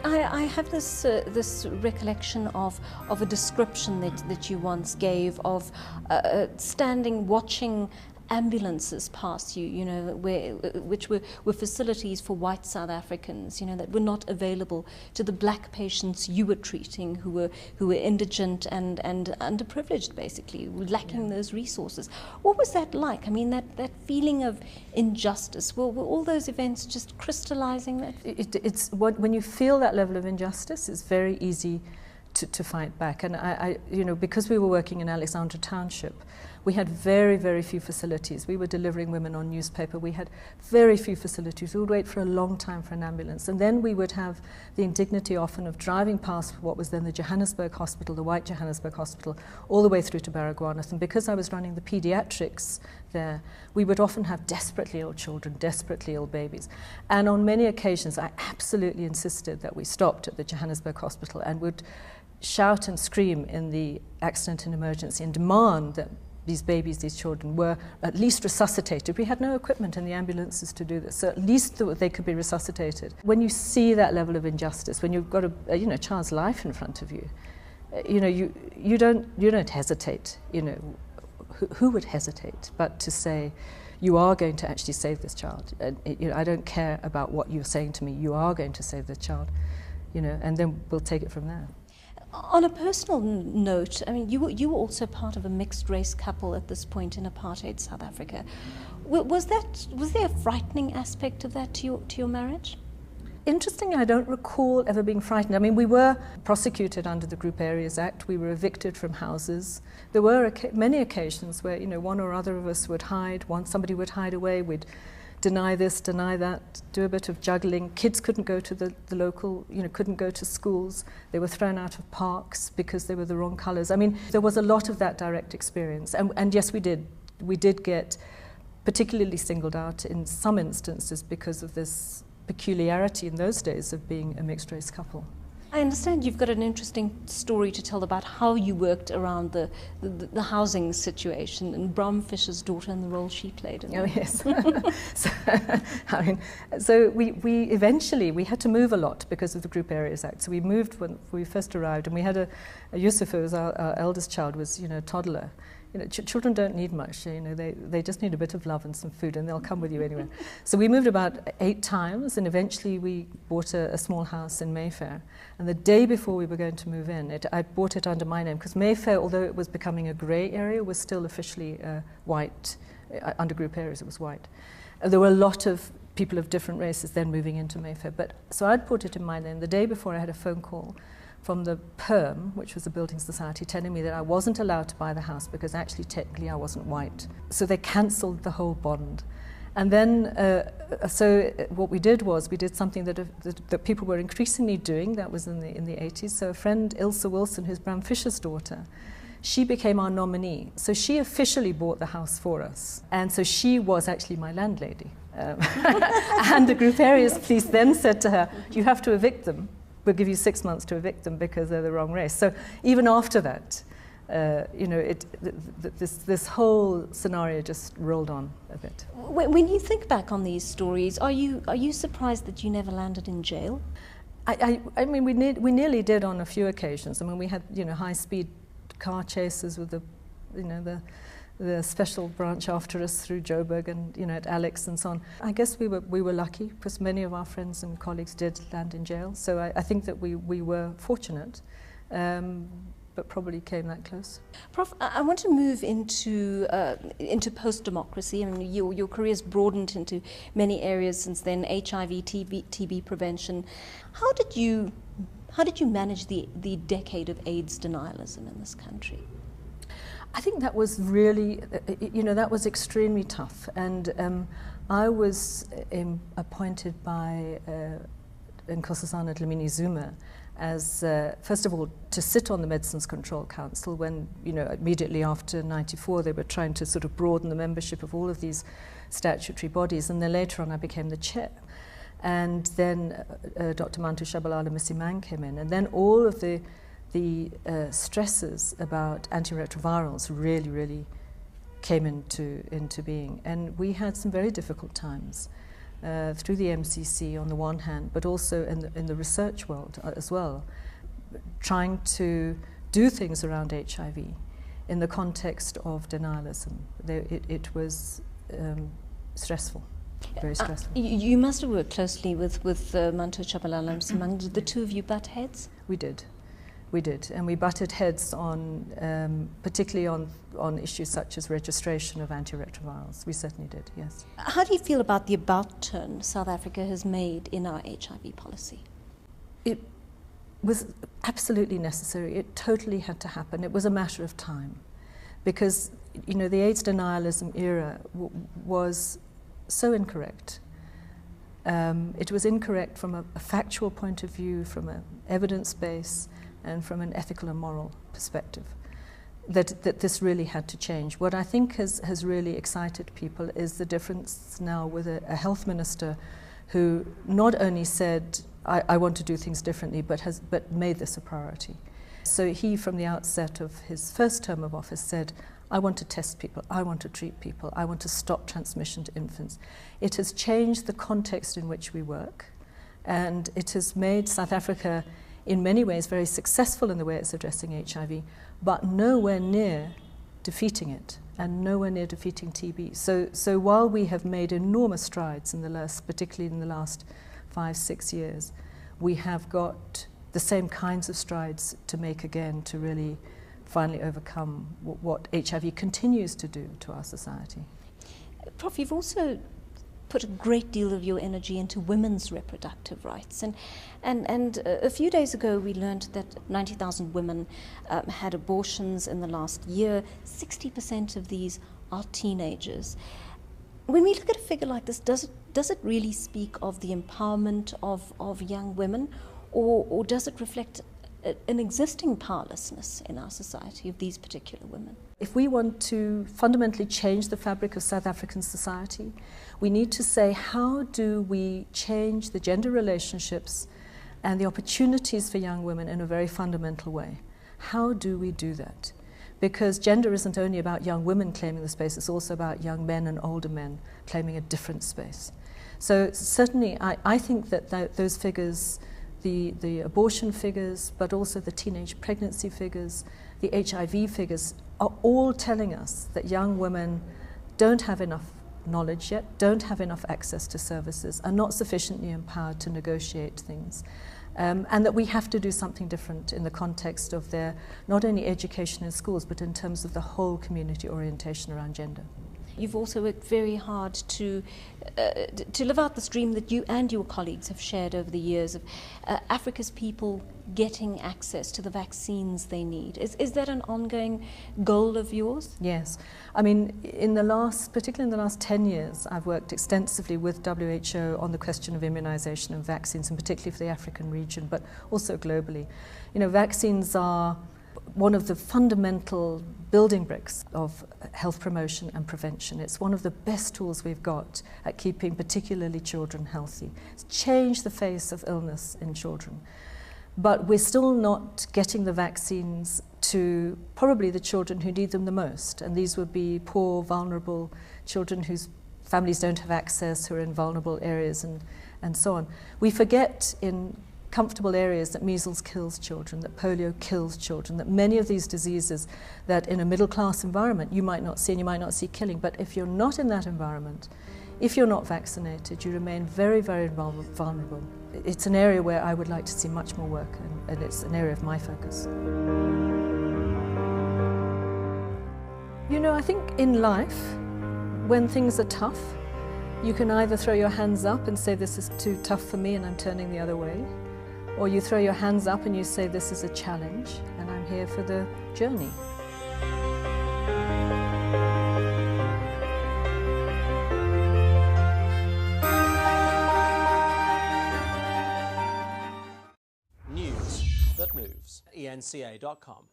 I have this recollection of a description that you once gave of standing watching ambulances pass you, you know, which were facilities for white South Africans, you know, that were not available to the black patients you were treating, who were indigent and underprivileged, basically, lacking those resources. What was that like? I mean, that feeling of injustice, were all those events just crystallizing that? It's when you feel that level of injustice, it's very easy to fight back. And I you know, because we were working in Alexandra Township, we had very, very few facilities. We were delivering women on newspaper. We had very few facilities. We would wait for a long time for an ambulance. And then we would have the indignity often of driving past what was then the Johannesburg Hospital, the white Johannesburg Hospital, all the way through to Baragwanath. And because I was running the pediatrics there, we would often have desperately ill children, desperately ill babies. And on many occasions, I absolutely insisted that we stopped at the Johannesburg Hospital and would shout and scream in the accident and emergency and demand that these babies, these children, were at least resuscitated. We had no equipment in the ambulances to do this, so at least they could be resuscitated. When you see that level of injustice, when you've got a child's life in front of you, you don't hesitate. You know, who would hesitate but to say, you are going to actually save this child. I don't care about what you're saying to me. You are going to save this child. You know, and then we'll take it from there. On a personal note, I mean, you were also part of a mixed-race couple at this point in apartheid South Africa. Was there a frightening aspect of that to your marriage? Interestingly, I don't recall ever being frightened. I mean, we were prosecuted under the Group Areas Act. We were evicted from houses. There were many occasions where, you know, one or other of us would hide. Somebody would hide away. We'd deny this, deny that, do a bit of juggling. Kids couldn't go to the local, you know, couldn't go to schools. They were thrown out of parks because they were the wrong colours. I mean, there was a lot of that direct experience. And yes, we did get particularly singled out in some instances because of this peculiarity in those days of being a mixed-race couple. I understand you've got an interesting story to tell about how you worked around the housing situation and Bram Fischer's daughter and the role she played in it. Oh, yes. So we eventually had to move a lot because of the Group Areas Act. So we moved when we first arrived, and we had a Yusuf, who was our eldest child, was, you know, a toddler. You know, children don't need much, you know, they just need a bit of love and some food, and they'll come with you anywhere. So we moved about 8 times, and eventually we bought a small house in Mayfair. And the day before we were going to move in, I bought it under my name, because Mayfair, although it was becoming a grey area, was still officially white. Under Group Areas, it was white. There were a lot of people of different races then moving into Mayfair. So I'd put it in my name. The day before, I had a phone call from the PERM, which was the Building Society, telling me that I wasn't allowed to buy the house because actually technically I wasn't white. So they cancelled the whole bond. And then, so what we did was we did something that people were increasingly doing. That was in the 80s. So a friend, Ilse Wilson, who's Bram Fischer's daughter, she became our nominee. So she officially bought the house for us. And so she was actually my landlady. And the Group Areas police then said to her, you have to evict them. We'll give you 6 months to evict them because they're the wrong race. So even after that, you know, this whole scenario just rolled on a bit. When you think back on these stories, are you surprised that you never landed in jail? I mean, we nearly did on a few occasions. I mean, we had, you know, high-speed car chases with the special branch after us through Joburg and, you know, at Alex and so on. I guess we were lucky because many of our friends and colleagues did land in jail. So I think that we were fortunate, but probably came that close. Prof, I want to move into post-democracy. I mean, your career's broadened into many areas since then: HIV, TB prevention. How did you manage the decade of AIDS denialism in this country? I think that was really, you know, that was extremely tough. And I was appointed by Nkosazana Dlamini Zuma as, first of all, to sit on the Medicines Control Council when, you know, immediately after 94 they were trying to sort of broaden the membership of all of these statutory bodies. And then later on I became the chair. And then Dr. Mantu Shabalala Msimang came in. And then all of the stresses about antiretrovirals really came into being, and we had some very difficult times. through the MCC on the one hand, but also in the research world as well, trying to do things around HIV in the context of denialism. It was stressful, very stressful. You must have worked closely with Manto Chabalala Msimang. Did the two of you butt heads? We did. We did, and we butted heads on, particularly on issues such as registration of antiretrovirals. We certainly did, yes. How do you feel about the about turn South Africa has made in our HIV policy? It was absolutely necessary. It totally had to happen. It was a matter of time, because the AIDS denialism era was so incorrect. It was incorrect from a factual point of view, from an evidence base, and from an ethical and moral perspective, that this really had to change. What I think has really excited people is the difference now with a health minister who not only said, I want to do things differently, but made this a priority. So he, from the outset of his first term of office, said, I want to test people, I want to treat people, I want to stop transmission to infants. It has changed the context in which we work, and it has made South Africa in many ways very successful in the way it's addressing HIV, but nowhere near defeating it, and nowhere near defeating TB. So while we have made enormous strides particularly in the last 5-6 years, we have got the same kinds of strides to make again to really finally overcome what HIV continues to do to our society. Prof, you've also put a great deal of your energy into women's reproductive rights. And a few days ago we learned that 90,000 women had abortions in the last year. 60% of these are teenagers. When we look at a figure like this, does it really speak of the empowerment of young women, or does it reflect an existing powerlessness in our society of these particular women? If we want to fundamentally change the fabric of South African society, we need to say, how do we change the gender relationships and the opportunities for young women in a very fundamental way? How do we do that? Because gender isn't only about young women claiming the space, it's also about young men and older men claiming a different space. So certainly I think that those figures, the abortion figures, but also the teenage pregnancy figures, the HIV figures, are all telling us that young women don't have enough knowledge yet, don't have enough access to services, are not sufficiently empowered to negotiate things, and that we have to do something different in the context of their not only education in schools, but in terms of the whole community orientation around gender. You've also worked very hard to live out this dream that you and your colleagues have shared over the years of Africa's people getting access to the vaccines they need. Is that an ongoing goal of yours? Yes. I mean, particularly in the last 10 years, I've worked extensively with WHO on the question of immunization and vaccines, and particularly for the African region, but also globally. Vaccines are one of the fundamental building bricks of health promotion and prevention. It's one of the best tools we've got at keeping particularly children healthy. It's changed the face of illness in children. But we're still not getting the vaccines to probably the children who need them the most. And these would be poor, vulnerable children whose families don't have access, who are in vulnerable areas and so on. We forget in comfortable areas that measles kills children, that polio kills children, that many of these diseases that in a middle-class environment you might not see, and you might not see killing. But if you're not in that environment, if you're not vaccinated, you remain very, very vulnerable. It's an area where I would like to see much more work, and it's an area of my focus. I think in life, when things are tough, you can either throw your hands up and say, this is too tough for me and I'm turning the other way, or you throw your hands up and you say, this is a challenge and I'm here for the journey. News that moves. ENCA.com.